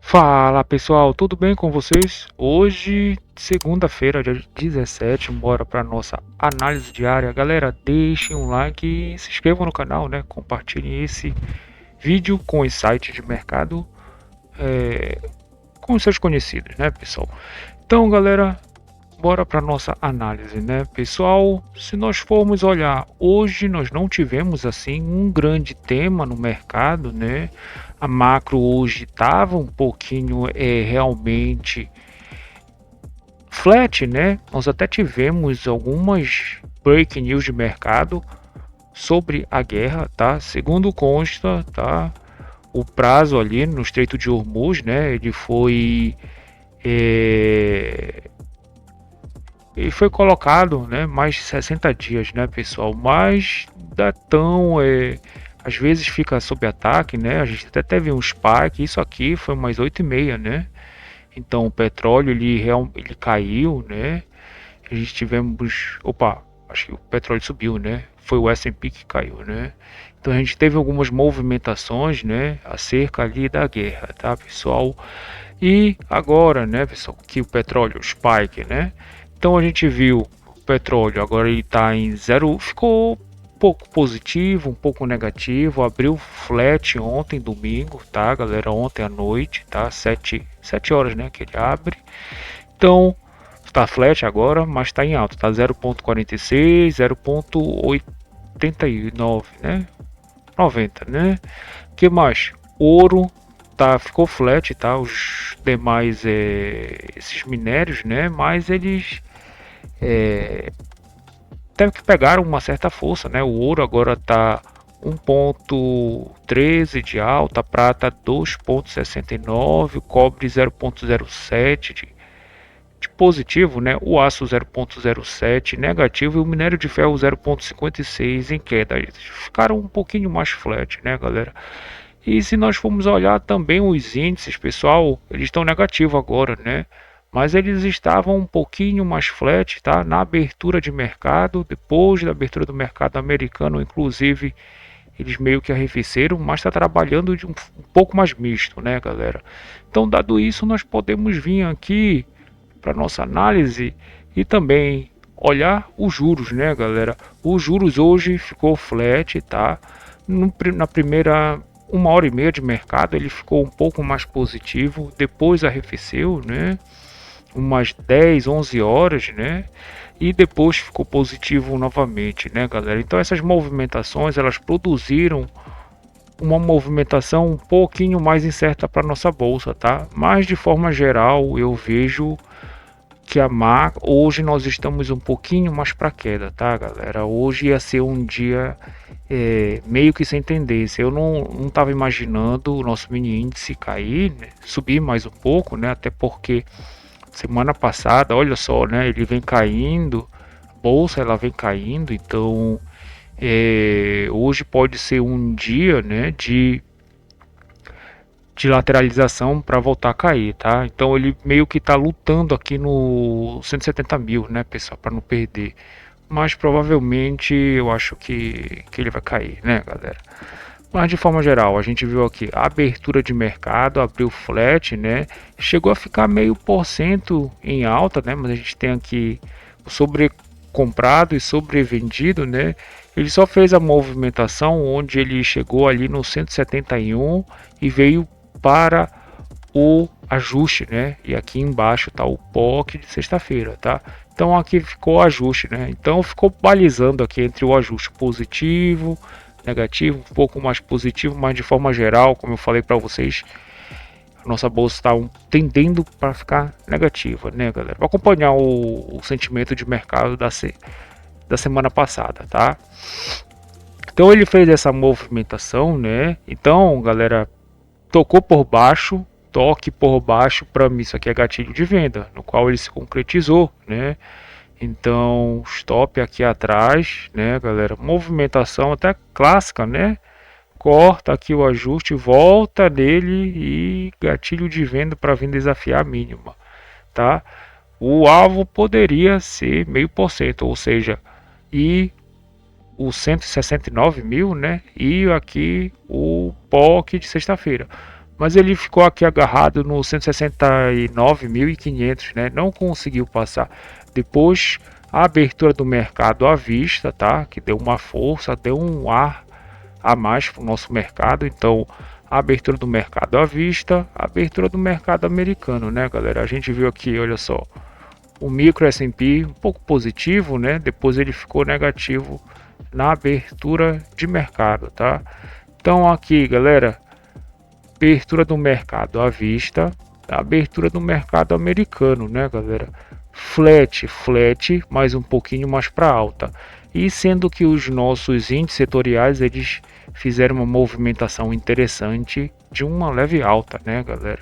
Fala pessoal, tudo bem com vocês? Hoje, segunda-feira, dia 17, bora para nossa análise diária. Galera, deixem um like e se inscrevam no canal, né? Compartilhem esse vídeo com os sites de mercado, com os seus conhecidos, né, pessoal? Então, galera, bora para nossa análise, né, pessoal? Se nós formos olhar, hoje nós não tivemos assim um grande tema no mercado, né? A macro hoje estava um pouquinho realmente flat, né? Nós até tivemos algumas break news de mercado sobre a guerra, tá? Segundo consta, tá? O prazo ali no Estreito de Hormuz, né? É, ele foi colocado, né? Mais de 60 dias, né, pessoal? Mas dá tão às vezes fica sob ataque, né? A gente até teve um spike, isso aqui foi mais 8,5, né? Então o petróleo ele caiu, né? A gente tivemos, opa, acho que o petróleo subiu, né? Foi o S&P que caiu, né? Então a gente teve algumas movimentações, né, acerca ali da guerra, tá, pessoal? E agora, né, pessoal, que o petróleo, o spike, né? Então a gente viu o petróleo, agora ele está em zero, ficou um pouco positivo, um pouco negativo, abriu flat ontem, domingo, tá, galera? Ontem à noite, tá? Sete horas, né, que ele abre. Então, está flat agora, mas está em alta, tá 0,46, 0,89, né? 90, né? Que mais? Ouro ficou flat, tá? Os demais esses minérios, né? Mas eles teve que pegar uma certa força, né? O ouro agora está 1,13 de alta, a prata 2,69, o cobre 0,07 de positivo, né? O aço 0,07 negativo e o minério de ferro 0,56 em queda. Eles ficaram um pouquinho mais flat, né, galera? E se nós formos olhar também os índices, pessoal, eles estão negativos agora, né? Mas eles estavam um pouquinho mais flat, tá? Na abertura de mercado, depois da abertura do mercado americano, inclusive, eles meio que arrefeceram, mas está trabalhando de um pouco mais misto, né, galera? Então, dado isso, nós podemos vir aqui para nossa análise e também olhar os juros, né, galera? Os juros hoje ficou flat, tá? Na primeira 1 hora e meia de mercado ele ficou um pouco mais positivo, depois arrefeceu, né? Umas 10, 11 horas, né? E depois ficou positivo novamente, né, galera? Então essas movimentações elas produziram uma movimentação um pouquinho mais incerta para nossa bolsa, tá? Mas de forma geral eu vejo que hoje nós estamos um pouquinho mais para queda, tá, galera? Hoje ia ser um dia meio que sem tendência. Eu não estava imaginando o nosso mini índice cair, né? Subir mais um pouco, né? Até porque semana passada, olha só, né? Ele vem caindo, a bolsa ela vem caindo, então hoje pode ser um dia, né? De lateralização para voltar a cair, tá? Então ele meio que está lutando aqui no 170 mil, né, pessoal, para não perder. Mas provavelmente eu acho que ele vai cair, né, galera? Mas de forma geral, a gente viu aqui a abertura de mercado, abriu flat, né? Chegou a ficar meio por cento em alta, né? Mas a gente tem aqui o sobrecomprado e sobrevendido, né? Ele só fez a movimentação onde ele chegou ali no 171 e veio para o ajuste, né? E aqui embaixo tá o POC de sexta-feira, tá? Então aqui ficou o ajuste, né? Então ficou balizando aqui entre o ajuste positivo, negativo, um pouco mais positivo, mas de forma geral, como eu falei para vocês, a nossa bolsa está tendendo para ficar negativa, né, galera? Para acompanhar o sentimento de mercado da semana passada, tá? Então ele fez essa movimentação, né? Então, galera, tocou por baixo, toque por baixo, para mim isso aqui é gatilho de venda, no qual ele se concretizou, né? Então, stop aqui atrás, né, galera? Movimentação até clássica, né? Corta aqui o ajuste, volta nele e gatilho de venda para vir desafiar a mínima, tá? O alvo poderia ser 0,5%, ou seja, e o 169 mil, né? E aqui o POC de sexta-feira. mas ele ficou aqui agarrado no 169.500, né? Não conseguiu passar. Depois a abertura do mercado à vista, tá? Que deu uma força, deu um ar a mais para o nosso mercado. Então, a abertura do mercado à vista, a abertura do mercado americano, né, galera? A gente viu aqui, olha só, o micro S&P um pouco positivo, né? Depois ele ficou negativo na abertura de mercado, tá? Então aqui, galera, abertura do mercado à vista, a abertura do mercado americano, né, galera? Flat, mas um pouquinho mais para alta. E sendo que os nossos índices setoriais, eles fizeram uma movimentação interessante de uma leve alta, né, galera?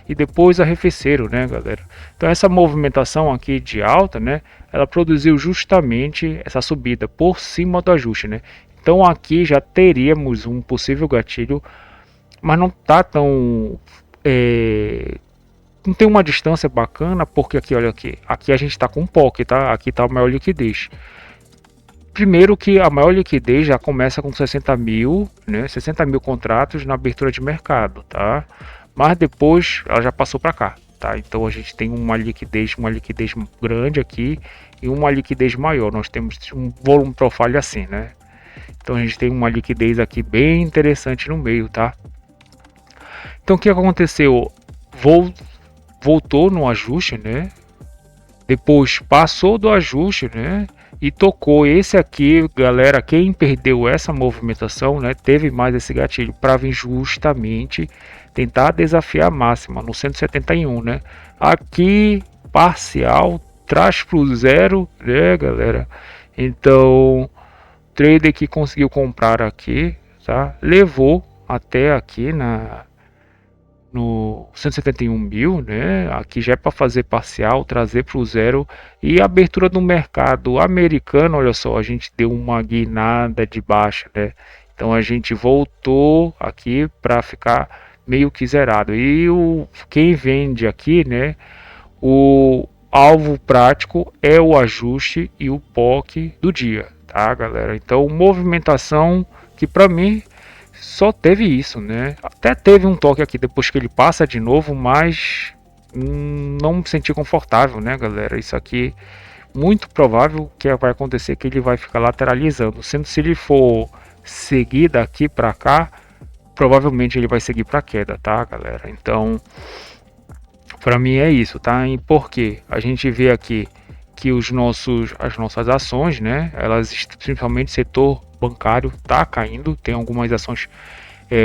E depois arrefeceram, né, galera? Então essa movimentação aqui de alta, né, ela produziu justamente essa subida por cima do ajuste, né? Então aqui já teríamos um possível gatilho, mas não tá tão não tem uma distância bacana, porque aqui, olha aqui a gente está com um POC, tá? Aqui está a maior liquidez. Primeiro que a maior liquidez já começa com 60 mil, né? 60 mil contratos na abertura de mercado, tá? Mas depois ela já passou para cá, tá? Então a gente tem uma liquidez grande aqui e uma liquidez maior. Nós temos um volume profile assim, né? Então a gente tem uma liquidez aqui bem interessante no meio, tá? Então o que aconteceu? Voltou no ajuste, né? Depois passou do ajuste, né? E tocou esse aqui, galera. Quem perdeu essa movimentação, né? Teve mais esse gatilho para vir justamente tentar desafiar a máxima no 171, né? Aqui parcial traz para o zero, né, galera? Então, trader que conseguiu comprar aqui, tá? Levou até aqui no 171 mil, né? Aqui já é para fazer parcial, trazer para o zero. E a abertura do mercado americano, olha só, a gente deu uma guinada de baixa, né? Então a gente voltou aqui para ficar meio que zerado. E quem vende aqui, né? O alvo prático é o ajuste e o POC do dia, tá, galera? Então movimentação que para mim só teve isso, né? Até teve um toque aqui depois que ele passa de novo, mas não me senti confortável, né, galera? Isso aqui muito provável que vai acontecer que ele vai ficar lateralizando, sendo se ele for seguir daqui para cá, provavelmente ele vai seguir para queda, tá, galera? Então, para mim é isso, tá? E por quê? A gente vê aqui que as nossas ações, né? Elas, principalmente setor bancário, tá caindo. Tem algumas ações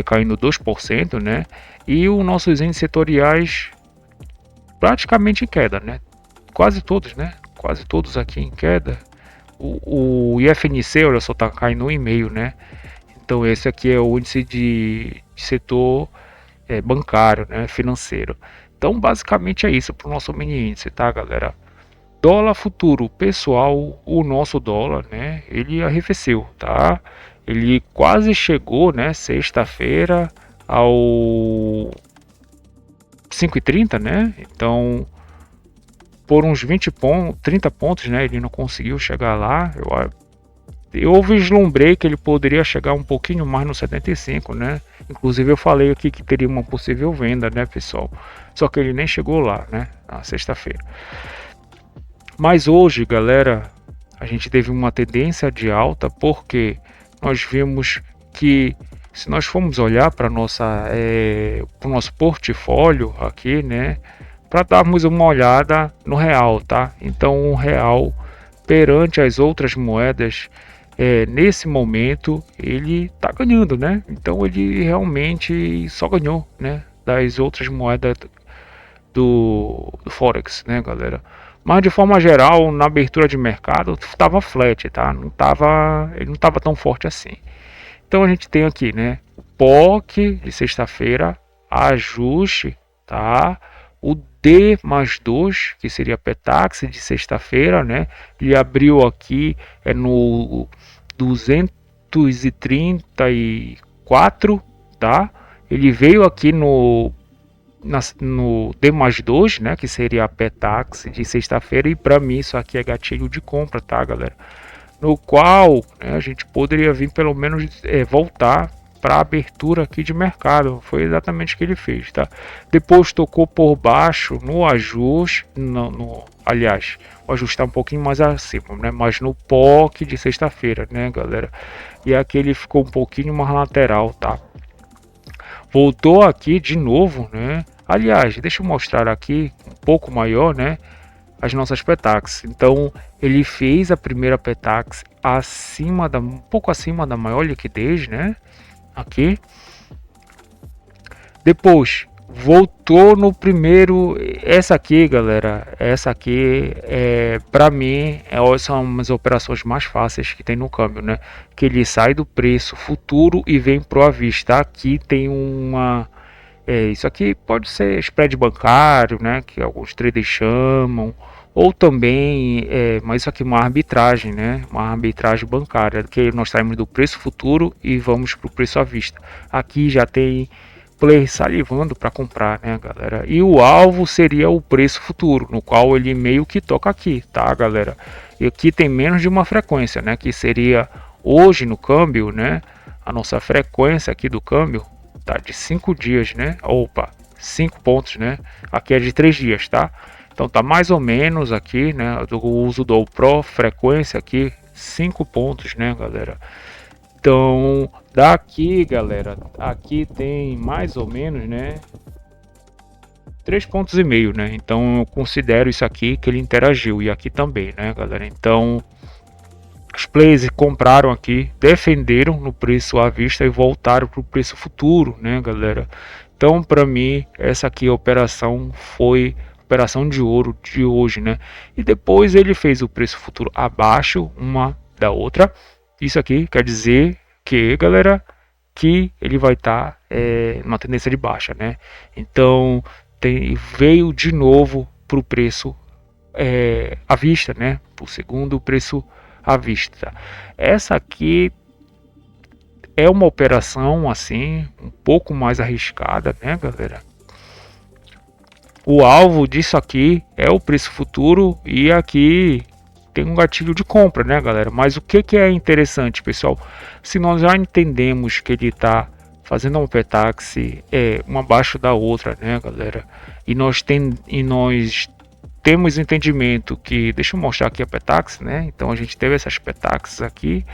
caindo 2%, né? E os nossos índices setoriais praticamente em queda, né? Quase todos, né? Quase todos aqui em queda. O IFNC, olha só, tá caindo 1,5, né? Então esse aqui é o índice de setor bancário, né? Financeiro. Então basicamente é isso para o nosso mini índice, tá, galera? Dólar futuro, pessoal, o nosso dólar, né? Ele arrefeceu, tá? Ele quase chegou, né? Sexta-feira ao 5,30, né? Então, por uns 20 pontos, 30 pontos, né? Ele não conseguiu chegar lá. Eu vislumbrei que ele poderia chegar um pouquinho mais no 75, né? Inclusive eu falei aqui que teria uma possível venda, né, pessoal? Só que ele nem chegou lá, né? Na sexta-feira. Mas hoje, galera, a gente teve uma tendência de alta porque nós vimos que se nós formos olhar para o nosso portfólio aqui, né, para darmos uma olhada no real, tá? Então o real perante as outras moedas, nesse momento ele está ganhando, né? Então ele realmente só ganhou, né, das outras moedas do Forex, né, galera? Mas de forma geral, na abertura de mercado, estava flat, tá? Ele não estava tão forte assim. Então a gente tem aqui, né, o POC de sexta-feira, ajuste, tá? O D mais 2, que seria a Petax de sexta-feira, né? Ele abriu aqui no 234, tá? Ele veio aqui no D mais 2, né, que seria a Petax de sexta-feira, e para mim isso aqui é gatilho de compra, tá, galera? No qual, né, a gente poderia vir pelo menos voltar para abertura aqui de mercado. Foi exatamente o que ele fez, tá? Depois tocou por baixo no ajuste, aliás, o ajuste está um pouquinho mais acima, né? Mas no POC de sexta-feira, né, galera? E aqui ele ficou um pouquinho mais lateral, tá? Voltou aqui de novo, né? Aliás, deixa eu mostrar aqui um pouco maior, né? As nossas petax. Então ele fez a primeira petax um pouco acima da maior liquidez, né? Aqui. Depois voltou no primeiro. Essa aqui, galera, essa aqui para mim são umas operações mais fáceis que tem no câmbio, né? Que ele sai do preço futuro e vem pro à vista. Aqui tem uma isso aqui pode ser spread bancário, né, que alguns traders chamam, ou também, mas isso aqui é uma arbitragem, né, uma arbitragem bancária, que nós saímos do preço futuro e vamos para o preço à vista. Aqui já tem player salivando para comprar, né, galera? E o alvo seria o preço futuro, no qual ele meio que toca aqui, tá, galera? E aqui tem menos de uma frequência, né, que seria hoje no câmbio, né, a nossa frequência aqui do câmbio tá de 5 dias, né? Opa, 5 pontos, né? Aqui é de 3 dias, tá? Então tá mais ou menos aqui, né? Do uso do Pro frequência aqui 5 pontos, né, galera? Então daqui, galera, aqui tem mais ou menos, né? 3,5 pontos, né? Então eu considero isso aqui que ele interagiu e aqui também, né, galera? Então os players compraram aqui, defenderam no preço à vista e voltaram para o preço futuro, né, galera? Então, para mim, essa aqui a operação foi operação de ouro de hoje, né? E depois ele fez o preço futuro abaixo uma da outra. Isso aqui quer dizer que, galera, que ele vai estar numa tendência de baixa, né? Então, veio de novo para o preço à vista, né? Para o segundo preço à vista. Essa aqui é uma operação assim um pouco mais arriscada, né, galera? O alvo disso aqui é o preço futuro e aqui tem um gatilho de compra, né, galera? Mas o que é interessante, pessoal? Se nós já entendemos que ele está fazendo uma petax uma abaixo da outra, né, galera? E nós temos entendimento que, deixa eu mostrar aqui a petax, né? Então a gente teve essas petax aqui.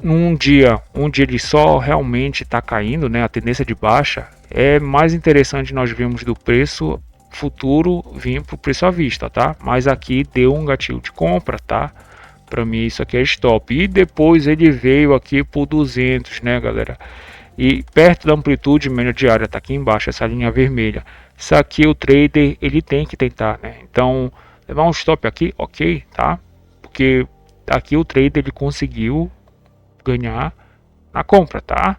Um dia ele só realmente está caindo, né? A tendência de baixa é mais interessante. Nós vimos do preço futuro vir para o preço à vista, tá? Mas aqui deu um gatilho de compra, tá? Para mim isso aqui é stop. E depois ele veio aqui por 200, né, galera? E perto da amplitude média diária, tá aqui embaixo, essa linha vermelha. Isso aqui o trader ele tem que tentar, né? Então levar um stop aqui, ok, tá? Porque aqui o trader ele conseguiu ganhar na compra, tá?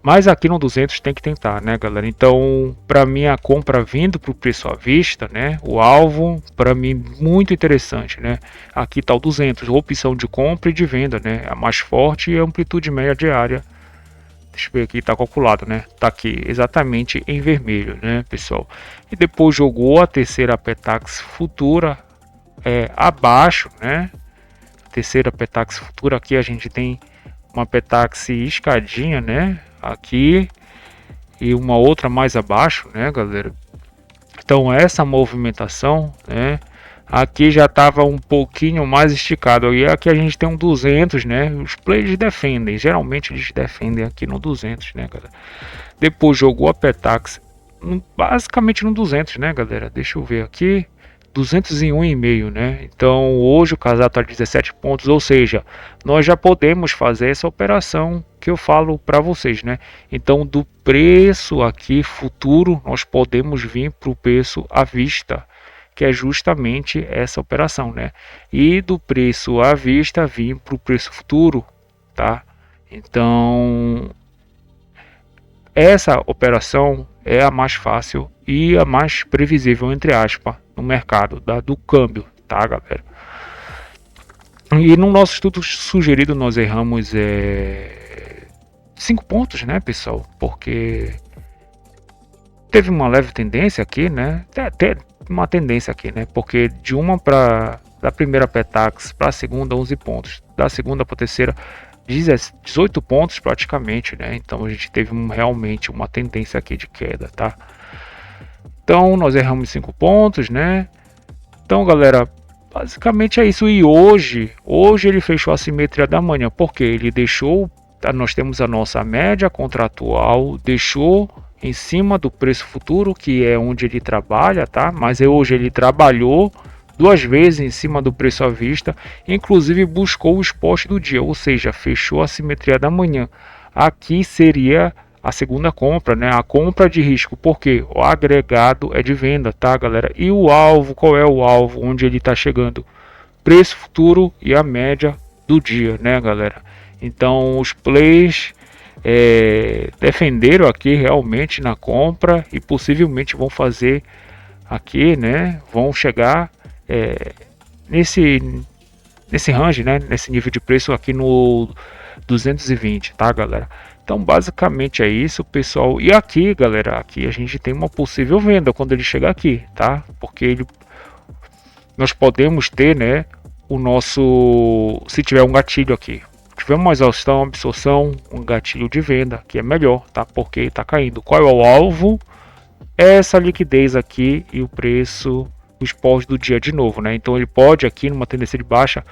Mas aqui no 200 tem que tentar, né, galera? Então, para mim a compra vindo para o preço à vista, né? O alvo, para mim muito interessante, né? Aqui tá o 200, opção de compra e de venda, né? A mais forte e a amplitude média diária. Deixa eu ver aqui, tá calculado, né? Tá aqui exatamente em vermelho, né, pessoal? E depois jogou a terceira petax futura abaixo, né? Terceira petax futura aqui a gente tem uma petax escadinha, né? Aqui e uma outra mais abaixo, né, galera? Então essa movimentação, né? Aqui já estava um pouquinho mais esticado. E aqui a gente tem um 200, né? Os players defendem. Geralmente eles defendem aqui no 200, né, galera? Depois jogou a petax basicamente no 200, né, galera? Deixa eu ver aqui. 201,5, né? Então hoje o casal está 17 pontos, ou seja, nós já podemos fazer essa operação que eu falo para vocês, né? Então do preço aqui futuro nós podemos vir para o preço à vista, que é justamente essa operação, né? E do preço à vista vir para o preço futuro, tá? Então essa operação é a mais fácil e a mais previsível, entre aspas, no mercado do câmbio, tá, galera? E no nosso estudo sugerido nós erramos 5 pontos, né, pessoal? Porque teve uma leve tendência aqui, né? Até uma tendência aqui, né? Porque de uma para da primeira petax para a segunda 11 pontos, da segunda para a terceira 18 pontos praticamente, né? Então a gente teve realmente uma tendência aqui de queda, tá? Então nós erramos 5 pontos, né? Então, galera, basicamente é isso. E hoje ele fechou a simetria da manhã, porque ele deixou, nós temos a nossa média contratual, deixou em cima do preço futuro, que é onde ele trabalha, tá? Mas hoje ele trabalhou 2 vezes em cima do preço à vista, inclusive buscou o spot do dia, ou seja, fechou a simetria da manhã. Aqui seria a segunda compra, né? A compra de risco, porque o agregado é de venda, tá, galera? E o alvo, qual é o alvo? Onde ele está chegando? Preço futuro e a média do dia, né, galera? Então, os plays defenderam aqui realmente na compra e possivelmente vão fazer aqui, né? Vão chegar nesse range, né? Nesse nível de preço aqui no 220, tá, galera? Então, basicamente é isso, pessoal. E aqui, galera, aqui a gente tem uma possível venda quando ele chegar aqui, tá? Porque nós podemos ter, né, o nosso, se tiver um gatilho aqui, tiver uma exaustão, absorção, um gatilho de venda, que é melhor, tá? Porque está caindo. Qual é o alvo? Essa liquidez aqui e o preço, o spot do dia de novo, né? Então ele pode aqui numa tendência de baixa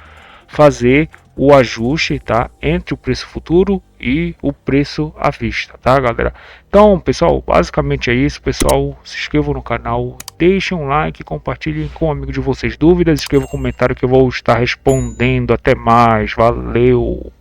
fazer o ajuste, tá, entre o preço futuro e o preço à vista, tá, galera? Então, pessoal, basicamente é isso, pessoal. Se inscrevam no canal, deixem um like, compartilhem com um amigo de vocês. Dúvidas, escrevam um comentário que eu vou estar respondendo. Até mais, valeu!